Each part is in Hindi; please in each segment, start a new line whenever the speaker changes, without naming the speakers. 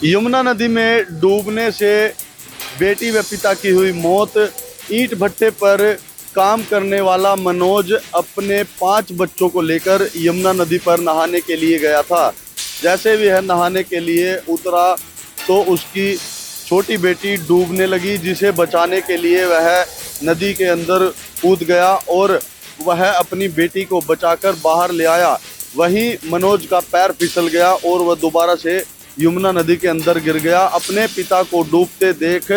यमुना नदी में डूबने से बेटी व पिता की हुई मौत। ईंट भट्टे पर काम करने वाला मनोज अपने 5 बच्चों को लेकर यमुना नदी पर नहाने के लिए गया था। जैसे वह नहाने के लिए उतरा तो उसकी छोटी बेटी डूबने लगी, जिसे बचाने के लिए वह नदी के अंदर कूद गया और वह अपनी बेटी को बचाकर बाहर ले आया। वहीं मनोज का पैर फिसल गया और वह दोबारा से यमुना नदी के अंदर गिर गया। अपने पिता को डूबते देख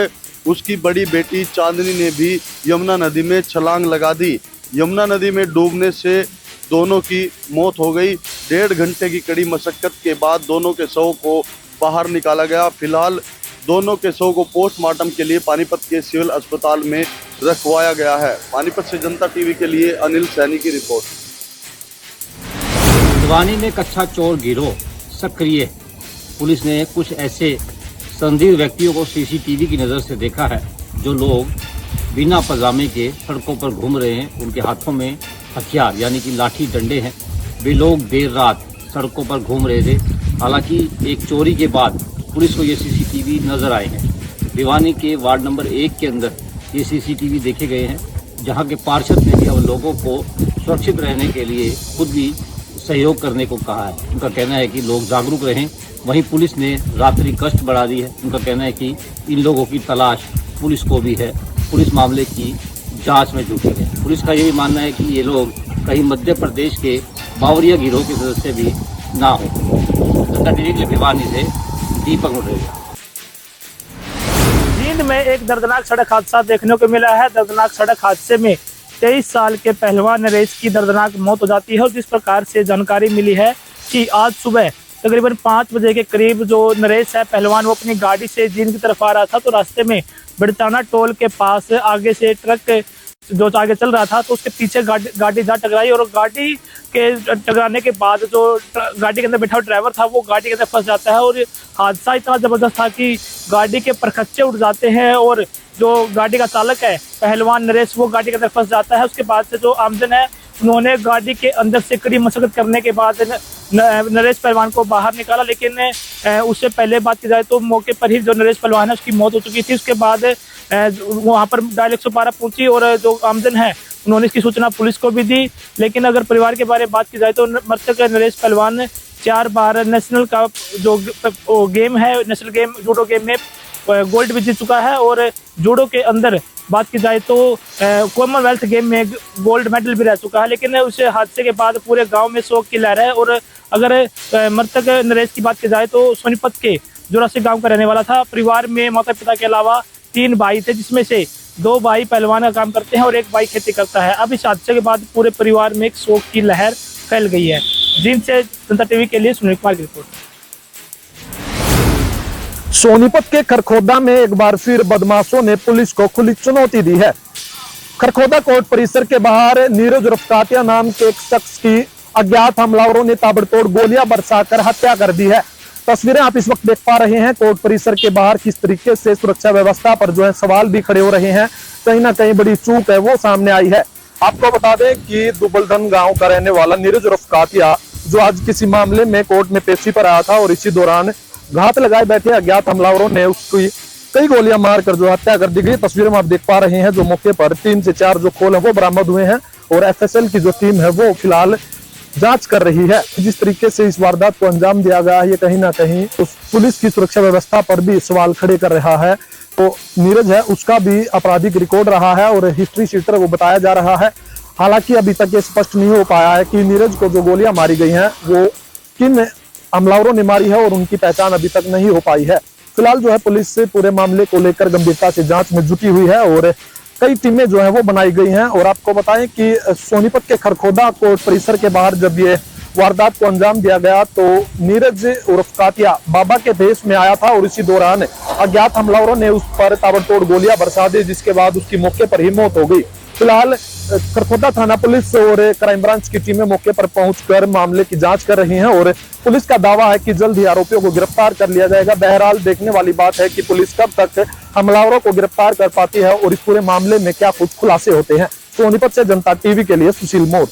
उसकी बड़ी बेटी चांदनी ने भी यमुना नदी में छलांग लगा दी। यमुना नदी में डूबने से दोनों की मौत हो गई। 1.5 घंटे की कड़ी मशक्कत के बाद दोनों के शव को बाहर निकाला गया। फिलहाल दोनों के शव को पोस्टमार्टम के लिए पानीपत के सिविल अस्पताल में रखवाया गया है। पानीपत से जनता टीवी के लिए अनिल सैनी की रिपोर्ट।
भिवानी में कच्चा चोर गिरोह सक्रिय। पुलिस ने कुछ ऐसे संदिग्ध व्यक्तियों को सीसीटीवी की नज़र से देखा है जो लोग बिना पजामे के सड़कों पर घूम रहे हैं। उनके हाथों में हथियार यानी कि लाठी डंडे हैं। वे लोग देर रात सड़कों पर घूम रहे थे। हालांकि एक चोरी के बाद पुलिस को ये सीसीटीवी नजर आए हैं। भिवानी के वार्ड नंबर 1 के अंदर ये सीसीटीवी देखे गए हैं, जहां के पार्षद ने भी अब लोगों को सुरक्षित रहने के लिए खुद भी सहयोग करने को कहा है। उनका कहना है कि लोग जागरूक रहें। वहीं पुलिस ने रात्रि गश्त बढ़ा दी है। उनका कहना है कि इन लोगों की तलाश पुलिस को भी है। पुलिस मामले की जांच में जुटी है। पुलिस का यही मानना है कि ये लोग कहीं मध्य प्रदेश के बावरिया गिरोह के सदस्य भी ना हो। जनता टीवी के लिए भिवानी से दीपक मुटेरिया।
जींद में एक दर्दनाक सड़क हादसा देखने को मिला है। दर्दनाक सड़क हादसे में 23 साल के पहलवान नरेश की दर्दनाक मौत हो जाती है। और जिस प्रकार से जानकारी मिली है कि आज सुबह तकरीबन 5 बजे के करीब जो नरेश है पहलवान, वो अपनी गाड़ी से जींद की तरफ आ रहा था। तो रास्ते में बिड़ताना टोल के पास आगे से ट्रक जो आगे चल रहा था तो उसके पीछे गाड़ी जा टकराई और गाड़ी के टकराने के बाद जो गाड़ी के अंदर बैठा ड्राइवर था वो गाड़ी के अंदर फंस जाता है। और हादसा इतना ज़बरदस्त था कि गाड़ी के परखच्चे उड़ जाते हैं और जो गाड़ी का चालक है पहलवान नरेश वो गाड़ी के अंदर फंस जाता है। उसके बाद से जो आमजन है उन्होंने गाड़ी के अंदर से कड़ी मशक्कत करने के बाद नरेश पहलवान को बाहर निकाला, लेकिन उससे पहले बात की जाए तो मौके पर ही जो नरेश पहलवान है उसकी मौत हो चुकी थी। उसके बाद वहाँ पर डायल 112 पहुंची और जो आमजन है उन्होंने इसकी सूचना पुलिस को भी दी। लेकिन अगर परिवार के बारे में बात की जाए तो मृतक नरेश पहलवान 4 बार नेशनल का जो गेम है, नेशनल गेम जूडो गेम में गोल्ड भी जीत चुका है। और जूडो के अंदर बात की जाए तो कॉमनवेल्थ गेम में गोल्ड मेडल भी रह चुका है। लेकिन उस हादसे के बाद पूरे गांव में शोक की लहर है। और अगर मृतक नरेश की बात की जाए तो सोनीपत के जोरासी गांव का रहने वाला था। परिवार में माता पिता के अलावा 3 भाई थे, जिसमें से 2 भाई पहलवान का काम करते हैं और 1 भाई खेती करता है। अब इस हादसे के बाद पूरे परिवार में एक शोक की लहर फैल गई है। जींद से जनता टीवी के लिए सुनील कुमार की रिपोर्ट।
सोनीपत के खरखोदा में एक बार फिर बदमाशों ने पुलिस को खुली चुनौती दी है। खरखोदा कोर्ट परिसर के बाहर नीरज रफ्कातिया नाम के एक शख्स की अज्ञात हमलावरों ने ताबड़तोड़ गोलियां बरसाकर हत्या कर दी है। तस्वीरें आप इस वक्त देख पा रहे हैं। कोर्ट परिसर के बाहर किस तरीके से सुरक्षा व्यवस्था पर जो है सवाल भी खड़े हो रहे हैं। कहीं ना कहीं बड़ी चूक है वो सामने आई है। आपको बता दें कि दुबलधन गांव का रहने वाला नीरज रफ्कातिया जो आज किसी मामले में कोर्ट में पेशी पर आया था और इसी दौरान घात लगाए बैठे अज्ञात हमलावरों ने उसकी कई गोलियां मारकर जो हत्या कर दी गई। तस्वीरों में आप देख पा रहे हैं जो मौके पर 3 से 4 जो खोल है वो बरामद हुए हैं और एफएसएल की जो टीम है वो फिलहाल जांच कर रही है। जिस तरीके से इस वारदात को अंजाम दिया गया है ये कहीं ना कहीं उस पुलिस की सुरक्षा व्यवस्था पर भी सवाल खड़े कर रहा है। तो नीरज है उसका भी आपराधिक रिकॉर्ड रहा है और हिस्ट्री शीटर वो बताया जा रहा है। हालांकि अभी तक ये स्पष्ट नहीं हो पाया है कि नीरज को जो गोलियां मारी गई हैं वो किन हमलावरों ने मारी है और उनकी पहचान अभी तक नहीं हो पाई है। फिलहाल जो है पुलिस से पूरे मामले को लेकर गंभीरता से जांच में जुटी हुई है और कई टीमें जो है वो बनाई गई हैं। और आपको बताएं कि सोनीपत के खरखोदा कोर्ट परिसर के बाहर जब ये वारदात को अंजाम दिया गया तो नीरज उर्फ कातिया बाबा के भेष में आया था और इसी दौरान अज्ञात हमलावरों ने उस पर ताबड़तोड़ गोलियां बरसा दी, जिसके बाद उसकी मौके पर ही मौत हो गई। फिलहाल खरखोदा थाना पुलिस और क्राइम ब्रांच की टीमें मौके पर पहुंचकर मामले की जांच कर रही हैं और पुलिस का दावा है कि जल्द ही आरोपियों को गिरफ्तार कर लिया जाएगा। बहरहाल देखने वाली बात है कि पुलिस कब तक हमलावरों को गिरफ्तार कर पाती है और इस पूरे मामले में क्या कुछ खुलासे होते हैं। सोनीपत से जनता टीवी के लिए सुशील मोर।